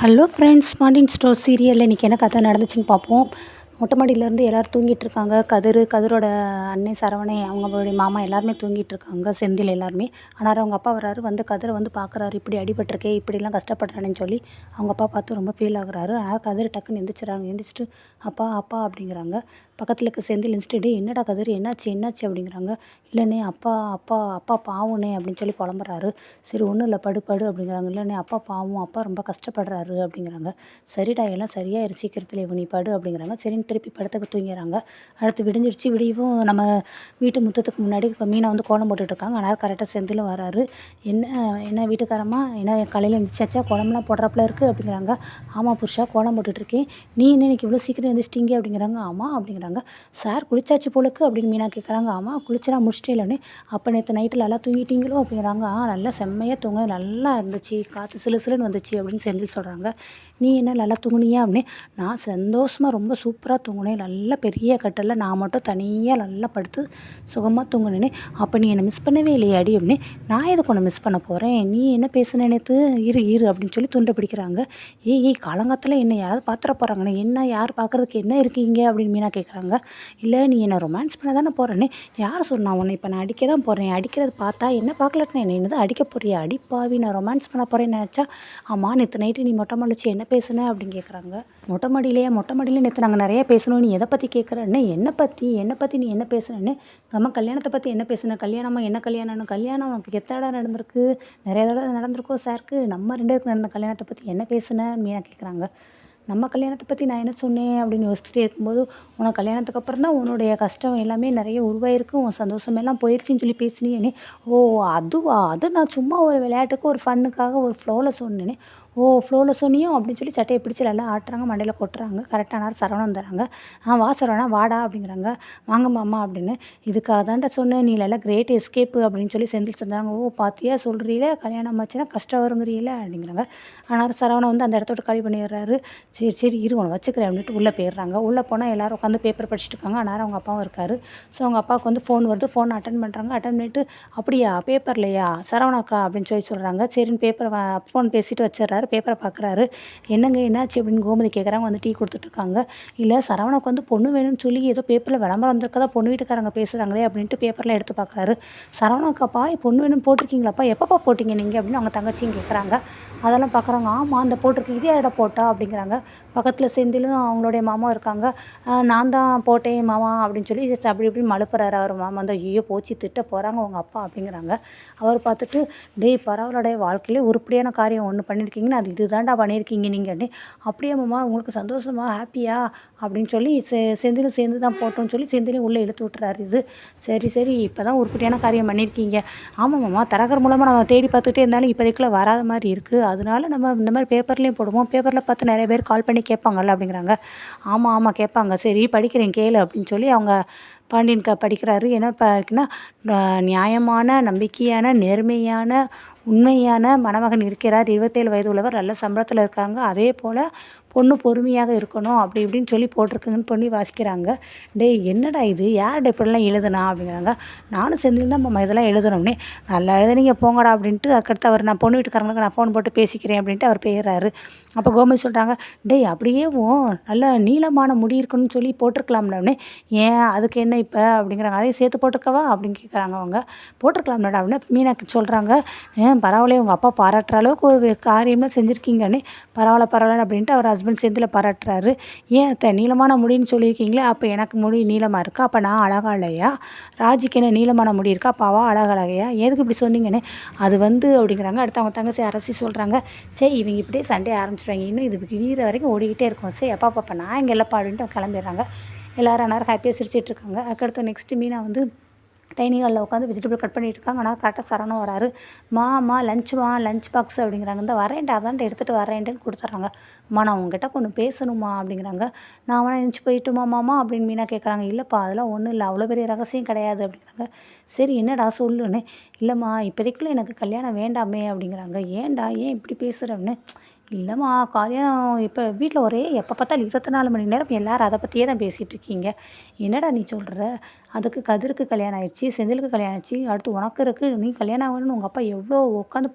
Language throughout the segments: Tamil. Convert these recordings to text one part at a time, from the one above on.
ஹலோ ஃப்ரெண்ட்ஸ், மார்னிங் ஸ்டோர் சீரியலில் இன்றைக்கி என்ன கதை நடந்துச்சுன்னு பார்ப்போம். மொட்டை மாடியிலேருந்து எல்லோரும் தூங்கிட்டு இருக்காங்க. கதிரோட அண்ணன் சரவணன், அவங்களுடைய மாமா எல்லாருமே தூங்கிட்டு இருக்காங்க. செந்தில் எல்லாருமே. ஆனால் அவங்க அப்பா வராரு. வந்து கதிரை வந்து பார்க்குறாரு. இப்படி அடிபட்டிருக்கே, இப்படிலாம் கஷ்டப்படுறானேன்னு சொல்லி அவங்க அப்பா பார்த்து ரொம்ப ஃபீல் ஆகுறாரு. ஆனால் கதிர் டக்குன்னு எந்திரிச்சிட்டு அப்பா அப்பா அப்படிங்கிறாங்க. பக்கத்தில் இருக்க செந்தில் எந்திரிச்சிட்டு, என்னடா கதிர், என்னாச்சு அப்படிங்கிறாங்க. இல்லைண்ணே, அப்பா அப்பா அப்பா பாவனே அப்படின்னு சொல்லி புலம்புறாரு. சரி, ஒன்றும் இல்லை, படு அப்படிங்கிறாங்க. இல்லைண்ணே, அப்பா பாவம், அப்பா ரொம்ப கஷ்டப்படுறாரு அப்படிங்கிறாங்க. சரிடா, எல்லாம் சரியாக சீக்கிரத்தில் நீ படு அப்படிங்கிறாங்க. சரின்னு திருப்பி படத்துக்கு தூங்கிறாங்க. அடுத்து விடிஞ்சிருச்சு. விடியவும் நம்ம வீட்டு முற்றத்துக்கு முன்னாடி மீனை வந்து கோலம் போட்டுட்ருக்காங்க. ஆனால் கரெக்டாக செந்திலும் வராரு. என்ன என்ன வீட்டுக்காரம்மா, என்ன காலையில் எழுந்திரிச்சாச்சா, கோலம்லாம் போடுறாப்புல இருக்குது அப்படிங்கிறாங்க. ஆமாம் புருஷா, கோலம் போட்டுட்ருக்கேன். நீ என்ன இன்னைக்கு இவ்வளோ சீக்கிரம் எழுந்திரிச்சிட்டிங்க அப்படிங்கிறாங்க. ஆமாம் அப்படிங்கிறாங்க. சார் குளிச்சாச்சு போலுக்கு அப்படின்னு மீனா கேட்குறாங்க. ஆமாம், குளிச்சலாம் முடிச்சிட்டே இல்லைன்னு. அப்போ நேற்று நைட்டில் நல்லா தூங்கிட்டீங்களோ அப்படிங்கிறாங்க. நல்லா செம்மையாக தூங்க நல்லா இருந்துச்சு, காற்று சிலுன்னு வந்துச்சு அப்படின்னு செந்தில் சொல்கிறாங்க. நீ என்ன நல்லா தூங்குனியா அப்படின்னு. நான் சந்தோஷமாக ரொம்ப சூப்பராக தூங்குனேன். நல்ல பெரிய கட்டில் நான் மட்டும் தனியாக நல்லா படுத்து சுகமாக தூங்குனேனே. அப்போ நீ என்னை மிஸ் பண்ணவே இல்லையே அடி அப்படின்னு. நான் எதுக்கு ஒன்று மிஸ் பண்ண போகிறேன், நீ என்ன பேசுன நேற்று, இரு அப்படின்னு சொல்லி துண்டை பிடிக்கிறாங்க. ஏய் காலங்காத்தில் என்ன யாராவது பார்த்துட போகிறாங்கண்ணே, என்ன யார் பார்க்குறதுக்கு என்ன இருக்கீங்க அப்படின்னு மீனா கேட்குறாங்க. இல்லை, நீ என்னை ரொமான்ஸ் பண்ண தானே போகிறேன்னே. யார் சொன்னா உன்னை இப்போ நான் அடிக்க தான் போகிறேன், அடிக்கிறது பார்த்தா என்ன பார்க்கலட்டேன், என்ன தான் அடிக்க போறியா, அடிப்பாவி, நான் ரொமான்ஸ் பண்ண போகிறேன்னு நினச்சா. ஆமாம், நேற்று நைட்டு நீ மொட்டை மாடிச்சு என்ன பேசுன அப்படின்னு கேட்குறாங்க. மொட்டை மாடியிலே நேற்று நாங்கள் நிறைய பேசணும், நீ எதை பற்றி கேட்குறேன்னு. என்னை பற்றி நீ என்ன பேசுனேன்னு. நம்ம கல்யாணத்தை பற்றி என்ன பேசுன, கல்யாணமாக என்ன கல்யாணம்னு. கல்யாணம் உனக்கு எத்தனை தடவை நடந்திருக்கு, நிறைய தடவை நடந்திருக்கோ சாருக்கு. நம்ம 2 பேருக்கு நடந்த கல்யாணத்தை பற்றி என்ன பேசுனேன்னு மீனா கேட்குறாங்க. நம்ம கல்யாணத்தை பற்றி நான் என்ன சொன்னேன் அப்படின்னு யோசிச்சுட்டே இருக்கும்போது, உனக்கு கல்யாணத்துக்கு அப்புறம் தான் உன்னுடைய கஷ்டம் எல்லாமே நிறைய உருவாயிருக்கு, உன் சந்தோஷம் எல்லாம் போயிடுச்சின்னு சொல்லி பேசினேனே. ஓ அதுவா, அது நான் சும்மா ஒரு விளையாட்டுக்கு ஒரு ஃபன்னுக்காக ஒரு ஃப்ளோவில் சொன்னேனே. ஓ ஃப்ளோவில் சொன்னியோ அப்படின்னு சொல்லி சட்டையை பிடிச்சி நல்லா ஆட்டுறாங்க, மண்டையில் கொட்டுறாங்க. கரெக்டாக நேரம் சரவணன் வந்துடுறாங்க. வா சரவணா, வாடா அப்படிங்கிறாங்க. வாங்க மாமா அப்படின்னு. இதுக்காக தான்டா சொன்னேன், நீ நல்லா கிரேட் எஸ்கேப்பு அப்படின்னு சொல்லி செந்தில் சொன்னாங்க. ஓ பார்த்தியா, சொல்கிறீல கல்யாணம் ஆச்சுன்னா கஷ்டம் வருங்கிறீல அப்படிங்கிறாங்க. ஆனால் சரவணன் வந்து அந்த இடத்த விட்டு காலி பண்ணிடுறாரு. சரி இரு, உன்னை வச்சுக்கிறேன் அப்படின்ட்டு உள்ளே போயிடுறாங்க. உள்ளே போனால் எல்லோரும் உட்காந்து பேப்பர் படிச்சுட்டு இருக்காங்க. ஆனால் அவங்க அப்பாவும் இருக்கார். ஸோ அவங்க அப்பாவுக்கு வந்து ஃபோன் வருது. ஃபோன் அட்டன் பண்ணுறாங்க. அட்டன் பண்ணிவிட்டு, அப்படியா பேப்பர்லையா சரவணாக்கா அப்படின்னு சொல்லி சொல்கிறாங்க. சரின்னு பேப்பரை ஃபோன் பேசிட்டு வச்சிடுறாரு. பேப்பரை பார்க்குறாரு. என்னங்க என்னாச்சு அப்படின்னு கோமதி கேட்குறாங்க. வந்து டீ கொடுத்துட்ருக்காங்க. இல்லை, சரவணாக்கு வந்து பொண்ணு வேணும்னு சொல்லி ஏதோ பேப்பரில் விளம்பரம் வந்திருக்கதா பொண்ணு வீட்டுக்காரங்க பேசுகிறாங்களே அப்படின்ட்டு பேப்பரில் எடுத்து பார்க்குறாரு. சரவணாக்காப்பா பொண்ணு வேணும்னு போட்டிருக்கீங்களாப்பா, எப்பப்பா போட்டிங்க நீங்கள் அப்படின்னு அவங்க தங்கச்சியும் கேட்குறாங்க. அதெல்லாம் பார்க்குறாங்க. ஆமாம், அந்த போட்டிருக்கு, இதே இடம் போட்டா அப்படிங்கிறாங்க. பக்கத்தில் செந்திலும் அவங்களுடைய மாமா இருக்காங்க. நான் தான் போட்டேன் மாமா அப்படின்னு சொல்லி அப்படி இப்படின்னு மழுப்புறாரு. அவர் மாமா வந்து ஐயோ போச்சு, திட்ட போகிறாங்க உங்கள் அப்பா அப்படிங்கிறாங்க. அவர் பார்த்துட்டு, டேய் பரவாயில்லடைய, வாழ்க்கையிலே உருப்படியான காரியம் ஒன்று பண்ணியிருக்கீங்கன்னு அது இது தாண்டா பண்ணியிருக்கீங்க நீங்கள். அப்படியே மாமா, உங்களுக்கு சந்தோஷமா, ஹாப்பியா அப்படின்னு சொல்லி செந்திலும் சேர்ந்து தான் போட்டோன்னு சொல்லி செந்திலையும் உள்ளே இழுத்து விட்டுறாரு. இது சரி இப்போ தான் உருப்படியான காரியம் பண்ணியிருக்கீங்க. ஆமாம் மாமா, தரகர் மூலமாக நம்ம தேடி பார்த்துக்கிட்டே இருந்தாலும் இப்போதைக்குள்ள வராத மாதிரி இருக்குது, அதனால நம்ம இந்த மாதிரி பேப்பர்லேயும் போடுவோம், பேப்பரில் பார்த்து நிறைய பேர் கால் பண்ணி கேட்பாங்கல்ல அப்படிங்கிறாங்க. ஆமாம் கேட்பாங்க, சரி படிக்கிறேன் கேளு அப்படின்னு சொல்லி அவங்க பாண்டியன் படிக்கிறாரு. என்ன இருக்குன்னா, நியாயமான, நம்பிக்கையான, நேர்மையான, உண்மையான மணமகன் இருக்கிறார், 27 வயது உள்ளவர், நல்ல சம்பளத்தில் இருக்காங்க, அதே போல் பொண்ணு பொறுமையாக இருக்கணும் அப்படி இப்படின்னு சொல்லி போட்டிருக்குங்கன்னு பொண்ணி வாசிக்கிறாங்க. டேய் என்னடா இது, யார்கிட்ட இப்படிலாம் எழுதுனா அப்படிங்கிறாங்க. நானும் செந்தில் தான் இதெல்லாம் எழுதணும்னே. நல்லா எழுதுனீங்க போங்கடா அப்படின்ட்டு அதுக்கடுத்து அவர், நான் பொண்ணு வீட்டுக்காரங்களுக்கு நான் ஃபோன் போட்டு பேசிக்கிறேன் அப்படின்ட்டு அவர் போயிடுறாரு. அப்போ கோமதி சொல்கிறாங்க, டேய் அப்படியே நல்ல நீளமான முடி இருக்குன்னு சொல்லி போட்டிருக்கலாம்லன்னே. ஏன் அதுக்கு என்ன இப்போ அப்படிங்கிறாங்க. அதையும் சேர்த்து போட்டிருக்கவா அப்படின்னு கேட்குறாங்க அவங்க. போட்டிருக்கலாம்லடா அப்படின்னு மீனாக்கு சொல்கிறாங்க. பரவாயில்லையே, உங்கள் அப்பா பாராட்டுற அளவுக்கு ஒரு காரியம்லாம் செஞ்சுருக்கீங்கன்னு. பரவாயில்ல அப்படின்ட்டு அவர் ஹஸ்பண்ட் செந்தில் பாராட்டுறாரு. ஏன் நீளமான முடின்னு சொல்லியிருக்கீங்களே, அப்போ எனக்கு முடி நீளமாக இருக்கா, அப்போ நான் அழகா இல்லையா? ராஜிக்கு என்ன நீளமான முடி இருக்கா, அப்போ அவள் அழகழகையா, எதுக்கு இப்படி சொன்னீங்கன்னு. அது வந்து அப்படிங்கிறாங்க. அடுத்து அவங்க தங்கச்சி அரசி சொல்கிறாங்க. சரி இவங்க இப்படியே சண்டே ஆரம்பிச்சிடுவாங்க, இன்னும் இது விடிகிற வரைக்கும் ஓடிக்கிட்டே இருக்கும். சரி அப்பா நான் இங்கே இல்லைப்பா அப்படின்ட்டு கிளம்பிடுறாங்க. எல்லோரும் அந்நேரம் ஹாப்பியாக சிரிச்சிட்ருக்காங்க. அதுக்கடுத்து நெக்ஸ்ட்டு மீனா வந்து டைனிங் ஹாலில் உட்காந்து வெஜிடபிள் கட் பண்ணிகிட்டு இருக்காங்க. ஆனால் கரெக்டாக சரவணன் வராரு. லஞ்ச் பாக்ஸ் அப்படிங்கிறாங்க. இந்த வரேன்டா, அதான்ட்டு எடுத்துகிட்டு வரேன்ட்டுன்னு கொடுத்துட்றாங்க. நான் உங்ககிட்ட ஒன்று பேசணுமா அப்படிங்கிறாங்க. நான் வேணா எழுந்துச்சி போயிட்டுமா மாமா அப்படின்னு மீனா கேட்குறாங்க. இல்லைப்பா அதெல்லாம் ஒன்றும் இல்லை, அவ்வளோ பெரிய ரகசியம் கிடையாது அப்படிங்கிறாங்க. சரி என்னடா சொல்லுன்னு. இல்லைம்மா இப்போதைக்குள்ளே எனக்கு கல்யாணம் வேண்டாமே அப்படிங்கிறாங்க. ஏன் இப்படி பேசுகிறேன்னு. இல்லைம்மா கல்யாணம் இப்போ வீட்டில் ஒரே எப்போ பார்த்தாலும் 24 மணி நேரம் எல்லோரும் அதை பற்றியே தான் பேசிகிட்டு இருக்கீங்க. என்னடா நீ சொல்கிற, அதுக்கு கதிருக்கு கல்யாணம் ஆயிடுச்சு, செந்திலுக்கு கல்யாணம் ஆயிடுச்சு, அடுத்து உனக்கு இருக்குது, நீ கல்யாணம் ஆகணும்னு உங்கள் அப்பா எவ்வளோ உட்காந்து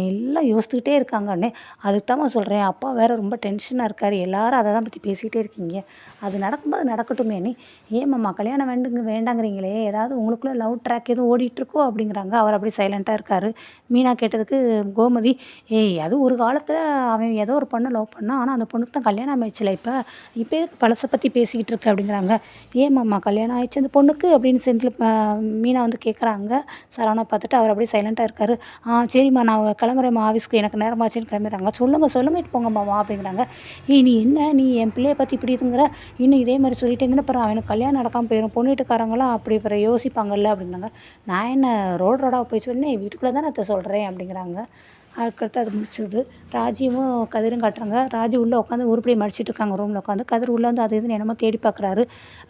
எல்லாம் யோசித்துக்கிட்டே இருக்காங்கன்னே. அதுக்கு தாம்மா சொல்கிறேன், அப்பா வேறு ரொம்ப டென்ஷனாக இருக்கார், எல்லாரும் அதை தான் பற்றி பேசிக்கிட்டே இருக்கீங்க. அது நடக்கும்போது நடக்கட்டுமேன்னு. ஏம்மாம்மா கல்யாணம் வேண்டாங்கிறீங்களே, ஏதாவது உங்களுக்குள்ளே லவ் ட்ராக் எதுவும் ஓடிட்டுருக்கோ அப்படிங்கிறாங்க. அவர் அப்படியே சைலண்ட்டாக இருக்கார். மீனா கேட்டதுக்கு கோமதி, ஏய் அது ஒரு காலத்தில் அவன் ஏதோ ஒரு பொண்ணை லவ் பண்ணான், ஆனால் அந்த பொண்ணுக்கு தான் கல்யாணம் ஆயிடுச்சுல இப்போ எதுக்கு பழசை பற்றி பேசிக்கிட்டு இருக்க அப்படிங்கிறாங்க. ஏம்மாம்மா கல்யாணம் ஆயிடுச்சு அந்த பொண்ணுக்கு அப்படின்னு மீனா வந்து கேட்குறாங்க. சரவணா பார்த்துட்டு அவர் அப்படியே சைலண்ட்டாக இருக்கார். சரிம்மா நான் கிளம்புறேம்மா ஆஃபீஸ்க்கு, எனக்கு நேரமாச்சுன்னு கிளம்பிடுறாங்க. சொல்லுங்கட்டு போங்கம்மாவா அப்படிங்கிறாங்க. ஏய் நீ என் பிள்ளைய பற்றி இப்படி இதுங்கிற, இன்னும் இதே மாதிரி சொல்லிட்டு இருந்தேன்னா அப்புறம் அவனுக்கு கல்யாணம் நடக்காமல் போயிடும், பொண்ணு வீட்டுக்காரங்களாம் அப்படி அப்புறம் யோசிப்பாங்கல்ல அப்படின்னாங்க. நான் என்ன ரோடாக போய் சொன்னேன், வீட்டுக்குள்ளே தானே அதை சொல்கிறேன் அப்படிங்கிறாங்க. அதுக்கடுத்து அது முடிச்சிடுது. ராஜியும் கதிரும் காட்டுறாங்க. ராஜி உள்ளே உட்காந்து உருப்படியை மடிச்சிட்டு இருக்காங்க ரூமில் உட்காந்து. கதிர் உள்ளே வந்து அது இதுன்னு என்னமோ தேடி பார்க்குறாரு.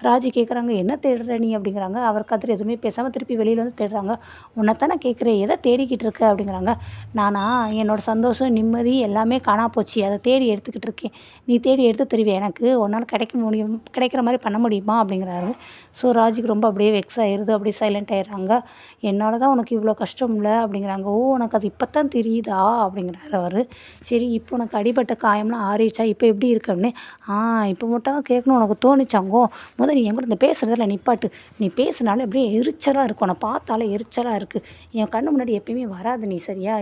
ராஜி கேட்குறாங்க, என்ன தேடுற நீ அப்படிங்கிறாங்க. அவர் கதிர் எதுவுமே பேசாமல் திருப்பி வெளியில் வந்து தேடுறாங்க. உன்னைத்தானே கேட்குறேன், எதை தேடிக்கிட்டு இருக்க அப்படிங்கிறாங்க. நானா என்னோடய சந்தோஷம் நிம்மதி எல்லாமே காணா போச்சு, அதை தேடி எடுத்துக்கிட்டு இருக்கேன். நீ தேடி எடுத்து தருவியா எனக்கு, உன்னால் கிடைக்கிற மாதிரி பண்ண முடியுமா அப்படிங்கிறாரு. ஸோ ராஜிக்கு ரொம்ப அப்படியே வெக்ஸ் ஆயிடுது. அப்படியே சைலண்ட் ஆயிடுறாங்க. என்னால் தான் உனக்கு இவ்வளோ கஷ்டம் இல்லை அப்படிங்கிறாங்க. ஓ உனக்கு அது இப்போ தான் தெரியுதா அப்படிங்கிறாரு அவர். சரி இப்போ உனக்கு அடிபட்ட காயம்லாம் ஆறிடுச்சா, இப்போ எப்படி இருக்கு அப்படின்னு. இப்போ மட்டும் கேட்கணும் உனக்கு தோணிச்சாங்கோ, நீ என் கூட இந்த பேசுகிறதில்ல நிப்பாட்டு, நீ பேசுனாலும் அப்படியே எரிச்சலாக இருக்கும், உன்னை பார்த்தாலே எரிச்சலாக இருக்குது, என் கண்ணு முன்னாடி எப்பயுமே வராது நீ சரியா,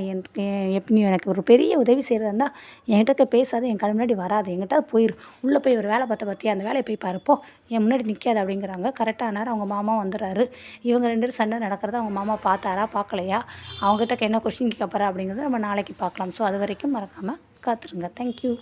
நீ எனக்கு ஒரு பெரிய உதவி செய்கிறதா இருந்தால் என்கிட்ட பேசாத, என் கண்ணு முன்னாடி வராது, என்கிட்ட போயிரு, உள்ளே போய் ஒரு வேலை பார்த்தியா அந்த வேலையை போய் பாருப்போ, என் முன்னாடி நிற்காது அப்படிங்கிறாங்க. கரெக்டாக நேரம் அவங்க மாமா வந்துடுறாரு. இவங்க 2 பேரும் சண்டை நடக்கிறத அவங்க மாமா பார்த்தாரா பார்க்கலையா, அவங்ககிட்ட என்ன கொஸ்டின் கேட்க போகிறா அப்படிங்கிறத நம்ம நாளைக்கு பார்க்கலாம். ஸோ அது வரைக்கும் மறக்காமல் காத்துருங்க. தேங்க்யூ.